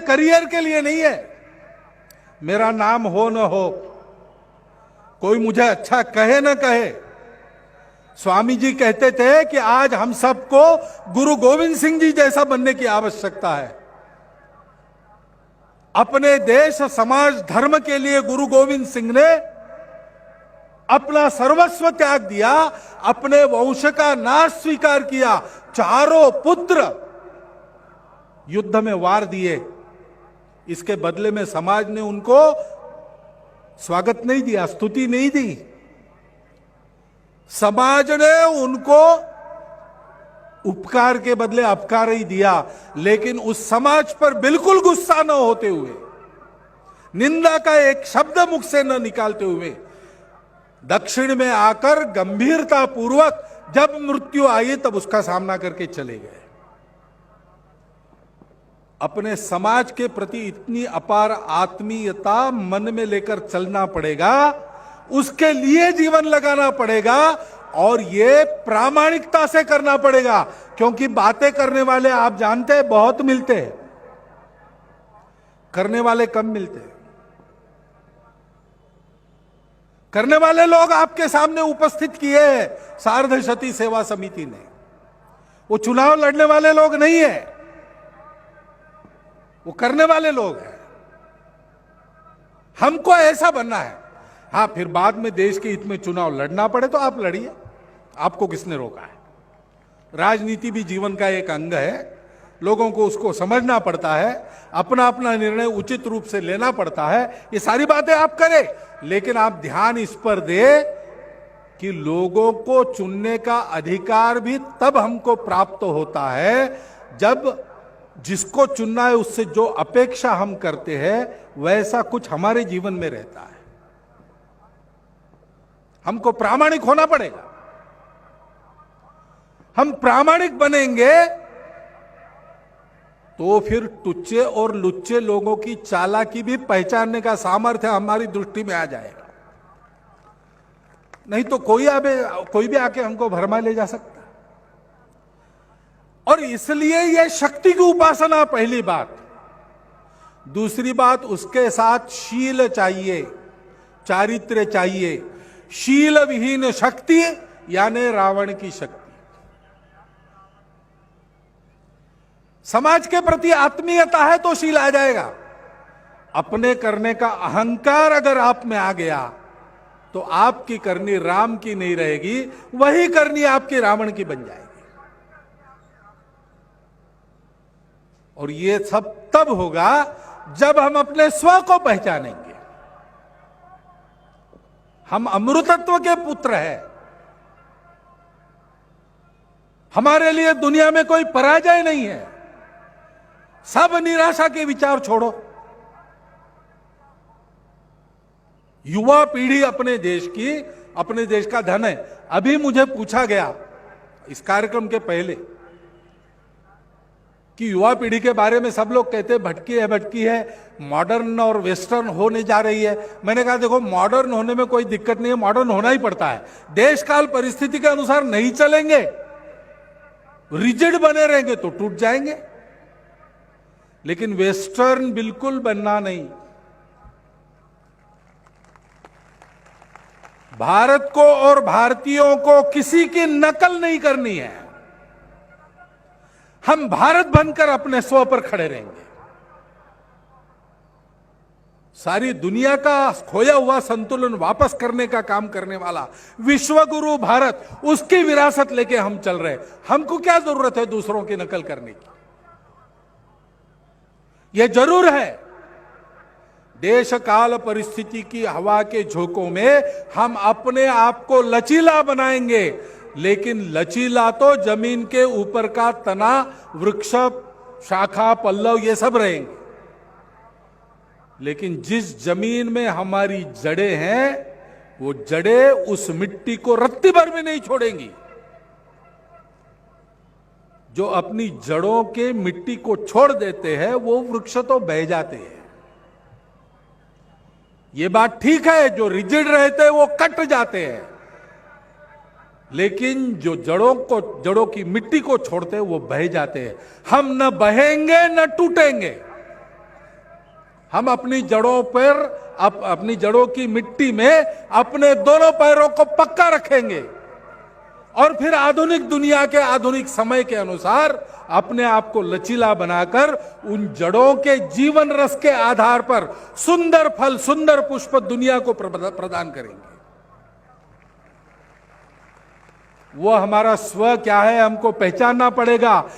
Career के लिए नहीं है। मेरा नाम हो न हो, कोई मुझे अच्छा कहे न कहे, स्वामी जी कहते थे कि आज हम सबको गुरु गोविंद सिंह जी जैसा बनने की आवश्यकता है। अपने देश, समाज, धर्म के लिए गुरु गोविंद सिंह ने अपना सर्वस्व त्याग दिया, अपने वंश का नाश स्वीकार किया, चारों पुत्र युद्ध में वार दिए। इसके बदले में समाज ने उनको स्वागत नहीं दिया, स्तुति नहीं दी। समाज ने उनको उपकार के बदले अपकार ही दिया। लेकिन उस समाज पर बिल्कुल गुस्सा न होते हुए, निंदा का एक शब्द मुख से न निकालते हुए, दक्षिण में आकर गंभीरता पूर्वक जब मृत्यु आई तब उसका सामना करके चले गए। अपने समाज के प्रति इतनी अपार आत्मीयता मन में लेकर चलना पड़ेगा, उसके लिए जीवन लगाना पड़ेगा, और ये प्रामाणिकता से करना पड़ेगा। क्योंकि बातें करने वाले आप जानते हैं बहुत मिलते हैं, करने वाले कम मिलते हैं। करने वाले लोग आपके सामने उपस्थित किए हैं सार्धशती सेवा समिति ने, वो चुनाव लड़ने वाले लोग नहीं है, वो करने वाले लोग हैं। हमको ऐसा बनना है। हां, फिर बाद में देश के हित में चुनाव लड़ना पड़े तो आप लड़िए, आपको किसने रोका है। राजनीति भी जीवन का एक अंग है, लोगों को उसको समझना पड़ता है, अपना अपना निर्णय उचित रूप से लेना पड़ता है। ये सारी बातें आप करें, लेकिन आप ध्यान इस पर दें कि लोगों को चुनने का अधिकार भी तब हमको प्राप्त होता है जब जिसको चुनना है उससे जो अपेक्षा हम करते हैं वैसा कुछ हमारे जीवन में रहता है। हमको प्रामाणिक होना पड़ेगा। हम प्रामाणिक बनेंगे तो फिर टुच्चे और लुच्चे लोगों की चालाकी भी पहचानने का सामर्थ्य हमारी दृष्टि में आ जाएगा। नहीं तो कोई भी आके हमको भरमा ले जा सकता। और इसलिए यह शक्ति की उपासना पहली बात। दूसरी बात, उसके साथ शील चाहिए, चारित्र्य चाहिए। शील विहीन शक्ति यानी रावण की शक्ति। समाज के प्रति आत्मीयता है तो शील आ जाएगा। अपने करने का अहंकार अगर आप में आ गया तो आपकी करनी राम की नहीं रहेगी, वही करनी आपकी रावण की बन जाएगी। और ये सब तब होगा जब हम अपने स्व को पहचानेंगे। हम अमृतत्व के पुत्र हैं। हमारे लिए दुनिया में कोई पराजय नहीं है। सब निराशा के विचार छोड़ो। युवा पीढ़ी अपने देश का धन है। अभी मुझे पूछा गया इस कार्यक्रम के पहले कि युवा पीढ़ी के बारे में सब लोग कहते हैं भटकी है, मॉडर्न और वेस्टर्न होने जा रही है। मैंने कहा देखो, मॉडर्न होने में कोई दिक्कत नहीं है, मॉडर्न होना ही पड़ता है। देश काल परिस्थिति के अनुसार नहीं चलेंगे, रिजिड बने रहेंगे तो टूट जाएंगे। लेकिन वेस्टर्न बिल्कुल बनना नहीं। भारत को और भारतीयों को किसी की नकल नहीं करनी है। हम भारत बनकर अपने स्व पर खड़े रहेंगे। सारी दुनिया का खोया हुआ संतुलन वापस करने का काम करने वाला विश्व गुरु भारत, उसकी विरासत लेके हम चल रहे हैं। हमको क्या जरूरत है दूसरों की नकल करने की। यह जरूर है देश काल परिस्थिति की हवा के झोंकों में हम अपने आप को लचीला बनाएंगे, लेकिन लचीला तो जमीन के ऊपर का तना, वृक्ष, शाखा, पल्लव ये सब रहेंगे। लेकिन जिस जमीन में हमारी जड़ें हैं, वो जड़ें उस मिट्टी को रत्ती भर में नहीं छोड़ेंगी। जो अपनी जड़ों के मिट्टी को छोड़ देते हैं वो वृक्ष तो बह जाते हैं। ये बात ठीक है, जो रिजिड रहते हैं वो कट जाते हैं, लेकिन जो जड़ों की मिट्टी को छोड़ते हैं वो बह जाते हैं। हम न बहेंगे न टूटेंगे। हम अपनी जड़ों पर अपनी जड़ों की मिट्टी में अपने दोनों पैरों को पक्का रखेंगे और फिर आधुनिक दुनिया के आधुनिक समय के अनुसार अपने आप को लचीला बनाकर उन जड़ों के जीवन रस के आधार पर सुंदर फल, सुंदर पुष्प दुनिया को प्रदान करेंगे। वो हमारा स्व क्या है हमको पहचानना पड़ेगा।